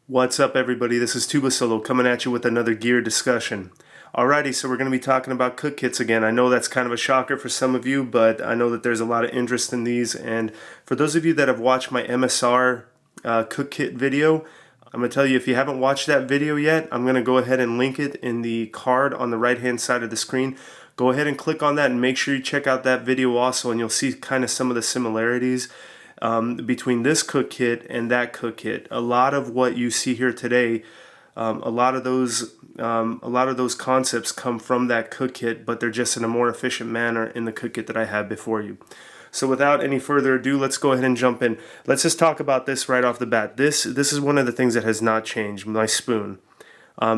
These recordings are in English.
What's up, everybody? This is Tuba Solo coming at you with another gear discussion. Alrighty, so we're going to be talking about cook kits again. I know that's kind of a shocker for some of you, but I know that there's a lot of interest in these. And for those of you that have watched my MSR cook kit video, I'm going to tell you, if you haven't watched that video yet, I'm going to go ahead and link it in the card on the right hand side of the screen. Go ahead and click on that and make sure you check out that video also, and you'll see kind of some of the similarities between this cook kit and that cook kit. A lot of what you see here today, a lot of those concepts come from that cook kit, but they're just in a more efficient manner in the cook kit that I have before you. So without any further ado, let's go ahead and jump in. Let's just talk about this right off the bat. This is one of the things that has not changed, my spoon.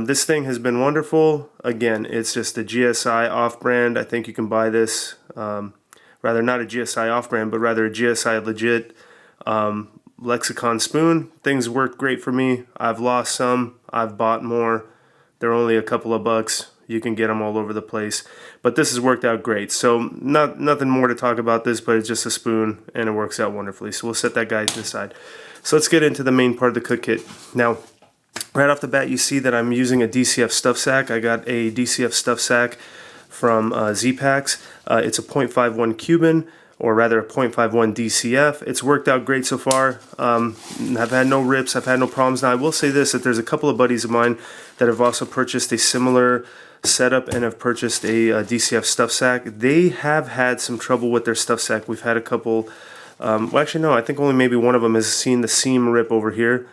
This thing has been wonderful. Again, it's just a GSI off-brand. I think you can buy this, rather not a GSI off-brand, but rather a GSI legit Lexicon spoon. Things work great for me. I've lost some. I've bought more. They're only a couple of bucks. You can get them all over the place. But this has worked out great. So nothing more to talk about this, but it's just a spoon, and it works out wonderfully. So we'll set that guy to the side. So let's get into the main part of the cook kit. Now, right off the bat, you see that I'm using a DCF stuff sack. I got a DCF stuff sack from Z-Packs. It's a 0.51 Cuban, or rather a 0.51 DCF. It's worked out great so far. I've had no rips, I've had no problems. Now I will say this, that there's a couple of buddies of mine that have also purchased a similar setup and have purchased a DCF stuff sack. They have had some trouble with their stuff sack. We've had a couple, well actually no, I think only maybe one of them has seen the seam rip over here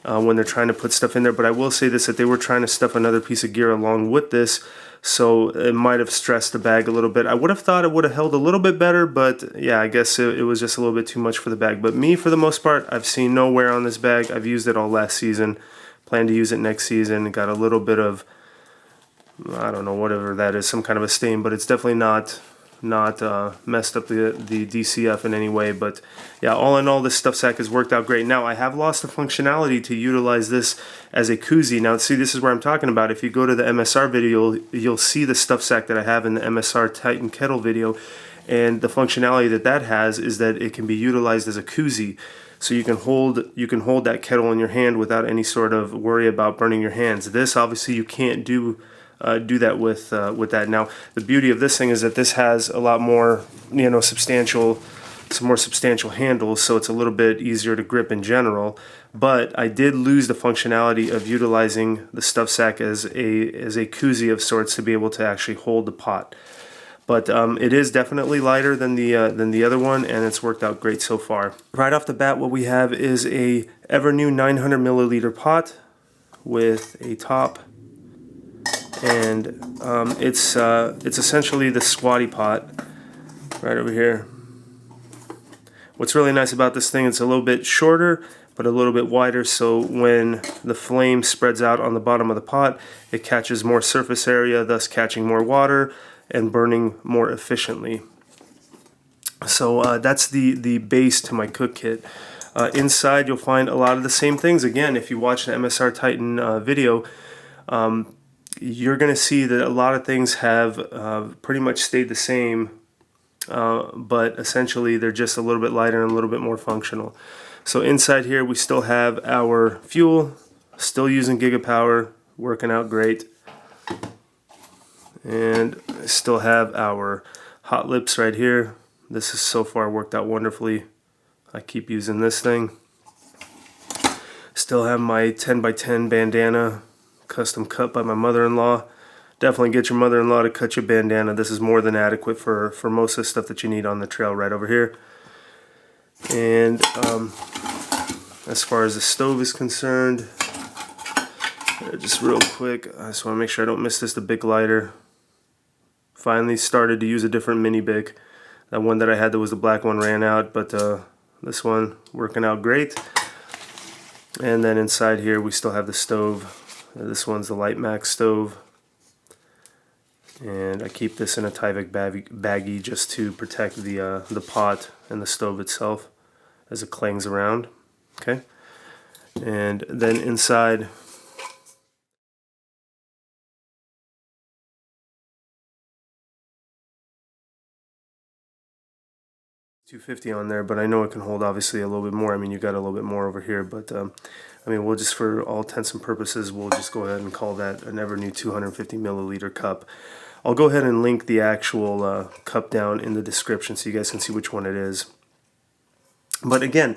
when they're trying to put stuff in there. But I will say this, that they were trying to stuff another piece of gear along with this, so it might have stressed the bag a little bit. I would have thought it would have held a little bit better, but yeah, I guess it was just a little bit too much for the bag. But me, for the most part, I've seen no wear on this bag. I've used it all last season, plan to use it next season. It got a little bit of, I don't know, whatever that is, some kind of a stain, but it's definitely not messed up the DCF in any way. But yeah, all in all, this stuff sack has worked out great. Now I have lost the functionality to utilize this as a koozie. Now see, this is where I'm talking about. If you go to the MSR video, you'll see the stuff sack that I have in the MSR Titan Kettle video, and the functionality that has is that it can be utilized as a koozie. So you can hold that kettle in your hand without any sort of worry about burning your hands. This obviously you can't do that with that. Now the beauty of this thing is that this has a lot more, some more substantial handles, so it's a little bit easier to grip in general. But I did lose the functionality of utilizing the stuff sack as a koozie of sorts to be able to actually hold the pot. But it is definitely lighter than the other one, and it's worked out great so far. Right off the bat, what we have is a Evernew 900 milliliter pot with a top. And it's essentially the squatty pot right over here. What's really nice about this thing, it's a little bit shorter but a little bit wider, so when the flame spreads out on the bottom of the pot, it catches more surface area, thus catching more water and burning more efficiently. So that's the base to my cook kit. Inside you'll find a lot of the same things. Again, if you watch the MSR Titan video, you're going to see that a lot of things have pretty much stayed the same, but essentially they're just a little bit lighter and a little bit more functional. So inside here we still have our fuel, still using Gigapower, working out great. And still have our hot lips right here. This has so far worked out wonderfully. I keep using this thing. Still have my 10x10 bandana, custom cut by my mother-in-law. Definitely get your mother-in-law to cut your bandana. This is more than adequate for most of the stuff that you need on the trail right over here. And as far as the stove is concerned, just real quick, I just want to make sure I don't miss this, the Bic lighter. Finally started to use a different mini Bic. That one that I had, that was the black one, ran out, but this one working out great. And then inside here we still have the stove. This one's the Light Max stove, and I keep this in a Tyvek baggie just to protect the pot and the stove itself as it clangs around. Okay, and then inside 250 on there, but I know it can hold obviously a little bit more. I mean, you got a little bit more over here, but I mean, we'll just, for all intents and purposes, we'll just go ahead and call that an Evernew 250 milliliter cup. I'll go ahead and link the actual cup down in the description so you guys can see which one it is. But again,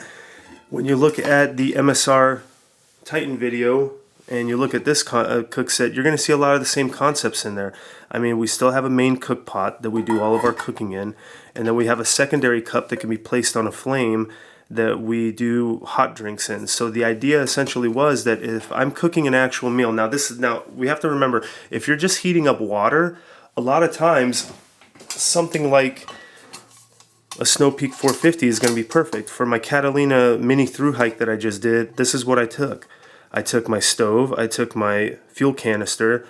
when you look at the MSR Titan video and you look at this cook set, you're going to see a lot of the same concepts in there. I mean, we still have a main cook pot that we do all of our cooking in, and then we have a secondary cup that can be placed on a flame that we do hot drinks in. So the idea essentially was that if I'm cooking an actual meal, now we have to remember, if you're just heating up water, a lot of times something like a Snow Peak 450 is going to be perfect. For my Catalina mini through hike that I just did, this is what I took. I took my stove, I took my fuel canister,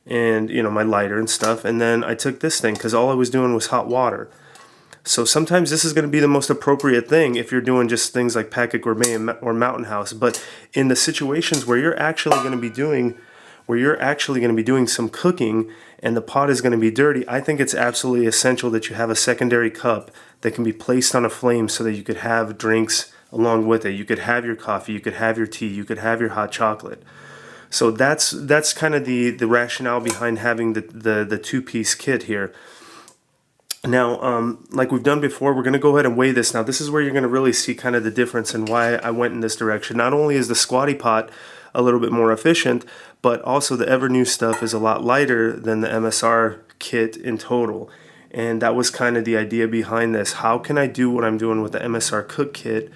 and my lighter and stuff, and then I took this thing because all I was doing was hot water. So sometimes this is going to be the most appropriate thing if you're doing just things like Packet Gourmet or Mountain House. But in the situations where you're actually going to be doing some cooking and the pot is going to be dirty, I think it's absolutely essential that you have a secondary cup that can be placed on a flame so that you could have drinks along with it. You could have your coffee, you could have your tea, you could have your hot chocolate. So that's kind of the rationale behind having the two-piece kit here. Now, like we've done before, we're going to go ahead and weigh this. Now, this is where you're going to really see kind of the difference and why I went in this direction. Not only is the Squatty Pot a little bit more efficient, but also the Evernew stuff is a lot lighter than the MSR kit in total. And that was kind of the idea behind this. How can I do what I'm doing with the MSR cook kit,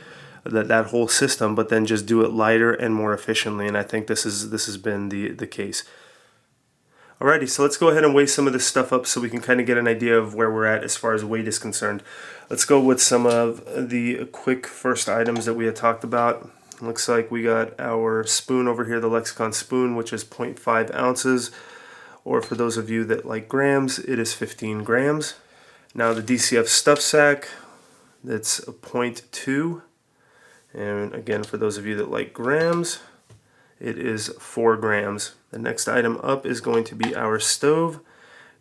that whole system, but then just do it lighter and more efficiently? And I think this has been the case. Alrighty, so let's go ahead and weigh some of this stuff up so we can kind of get an idea of where we're at as far as weight is concerned. Let's go with some of the quick first items that we had talked about. Looks like we got our spoon over here, the Lexicon spoon, which is 0.5 ounces, or for those of you that like grams, it is 15 grams. Now the DCF stuff sack, that's a 0.2, and again, for those of you that like grams, it is 4 grams. The next item up is going to be our stove.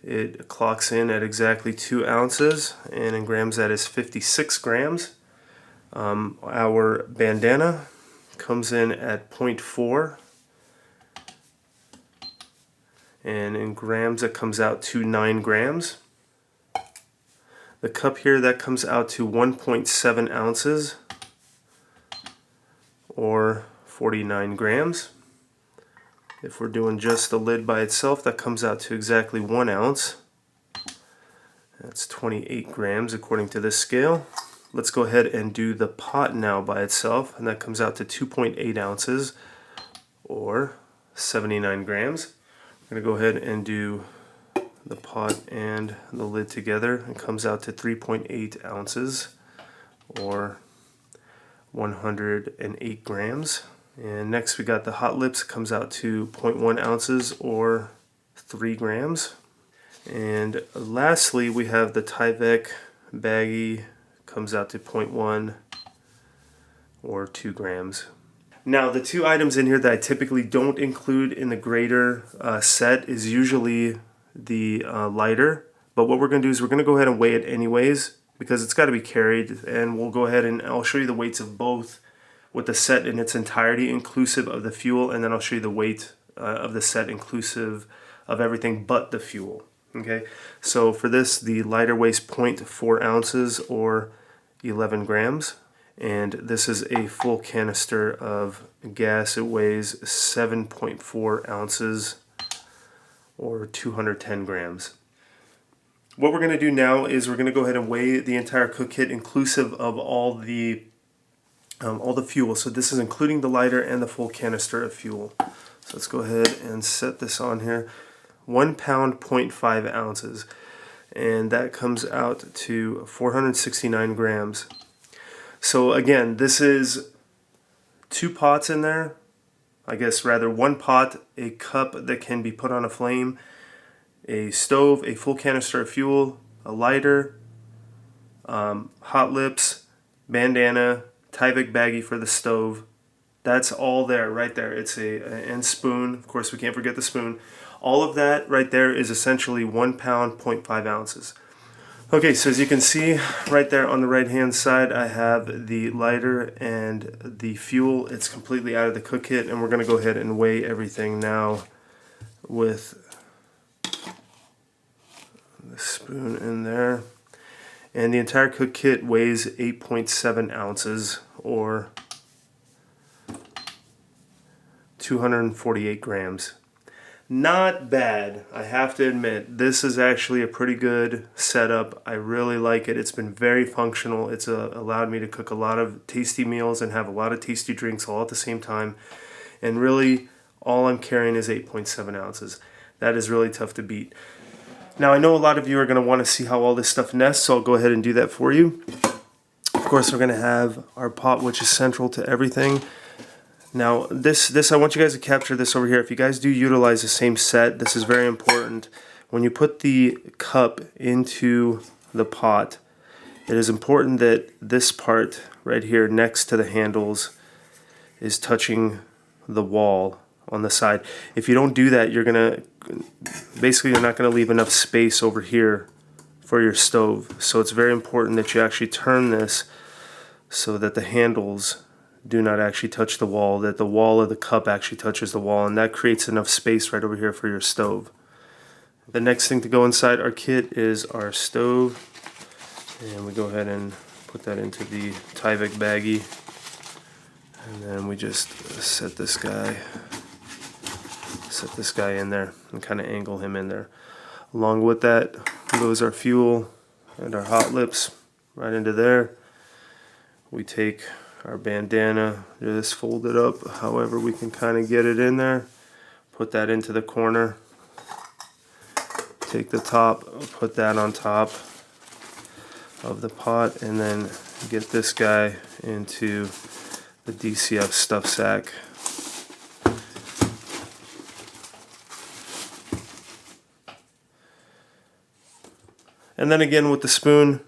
It clocks in at exactly 2 ounces, and in grams that is 56 grams. Our bandana comes in at 0.4, and in grams that comes out to 9 grams. The cup here, that comes out to 1.7 ounces, or 49 grams. If we're doing just the lid by itself, that comes out to exactly 1 ounce. That's 28 grams according to this scale. Let's go ahead and do the pot now by itself, and that comes out to 2.8 ounces, or 79 grams. I'm going to go ahead and do the pot and the lid together. It comes out to 3.8 ounces, or 108 grams. And next we got the hot lips, comes out to 0.1 ounces or 3 grams. And lastly we have the Tyvek baggie, comes out to 0.1 or 2 grams. Now the two items in here that I typically don't include in the grater set is usually the lighter, but what we're going to do is we're going to go ahead and weigh it anyways because it's got to be carried, and we'll go ahead and I'll show you the weights of both with the set in its entirety inclusive of the fuel, and then I'll show you the weight of the set inclusive of everything but the fuel. Okay, so for this, the lighter weighs 0.4 ounces or 11 grams, and this is a full canister of gas. It weighs 7.4 ounces or 210 grams. What we're going to do now is we're going to go ahead and weigh the entire cook kit inclusive of all the fuel. So this is including the lighter and the full canister of fuel. So let's go ahead and set this on here. 1 pound, 0.5 ounces. And that comes out to 469 grams. So again, this is 2 pots in there. I guess rather 1 pot, a cup that can be put on a flame, a stove, a full canister of fuel, a lighter, hot lips, bandana, Tyvek baggie for the stove. That's all there, right there. It's and spoon. Of course, we can't forget the spoon. All of that right there is essentially 1 pound, 0.5 ounces. Okay, so as you can see right there on the right hand side, I have the lighter and the fuel. It's completely out of the cook kit, and we're going to go ahead and weigh everything now with the spoon in there. And the entire cook kit weighs 8.7 ounces or 248 grams. Not bad, I have to admit. This is actually a pretty good setup. I really like it. It's been very functional. It's allowed me to cook a lot of tasty meals and have a lot of tasty drinks all at the same time. And really, all I'm carrying is 8.7 ounces. That is really tough to beat. Now, I know a lot of you are going to want to see how all this stuff nests, so I'll go ahead and do that for you. Of course, we're going to have our pot, which is central to everything. Now, this I want you guys to capture this over here. If you guys do utilize the same set, this is very important. When you put the cup into the pot, it is important that this part right here next to the handles is touching the wall on the side. If you don't do that, you're not gonna leave enough space over here for your stove. So it's very important that you actually turn this so that the handles do not actually touch the wall, that the wall of the cup actually touches the wall, and that creates enough space right over here for your stove. The next thing to go inside our kit is our stove, and we go ahead and put that into the Tyvek baggie, and then we just set this guy in there and kind of angle him in there. Along with that goes our fuel and our hot lips right into there. We take our bandana, just fold it up however we can kind of get it in there, put that into the corner, take the top, put that on top of the pot, and then get this guy into the DCF stuff sack. And then again with the spoon,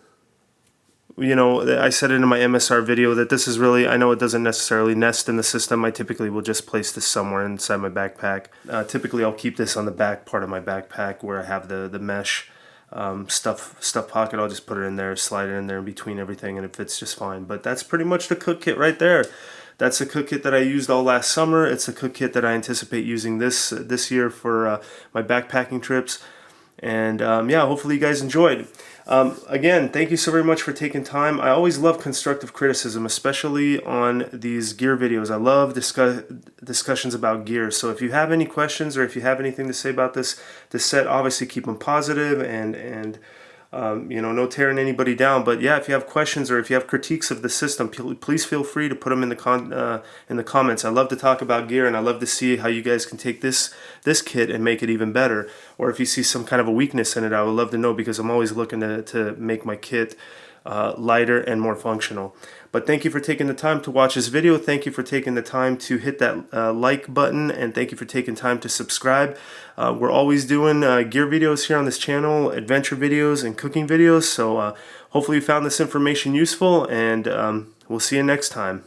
you know, I said it in my MSR video that this is really, I know it doesn't necessarily nest in the system. I typically will just place this somewhere inside my backpack. Typically I'll keep this on the back part of my backpack where I have the mesh stuff pocket. I'll just put it in there, slide it in there in between everything, and it fits just fine. But that's pretty much the cook kit right there. That's the cook kit that I used all last summer. It's the cook kit that I anticipate using this year for my backpacking trips. And yeah, hopefully you guys enjoyed. Again, thank you so very much for taking time. I always love constructive criticism, especially on these gear videos. I love discussions about gear. So if you have any questions or if you have anything to say about this set, obviously keep them positive and you know, no tearing anybody down. But yeah, if you have questions or if you have critiques of the system, please feel free to put them in the comments. I love to talk about gear, and I love to see how you guys can take this kit and make it even better. Or if you see some kind of a weakness in it, I would love to know, because I'm always looking to make my kit lighter and more functional. But thank you for taking the time to watch this video. Thank you for taking the time to hit that like button, and thank you for taking time to subscribe. We're always doing gear videos here on this channel, adventure videos and cooking videos. So hopefully you found this information useful, and we'll see you next time.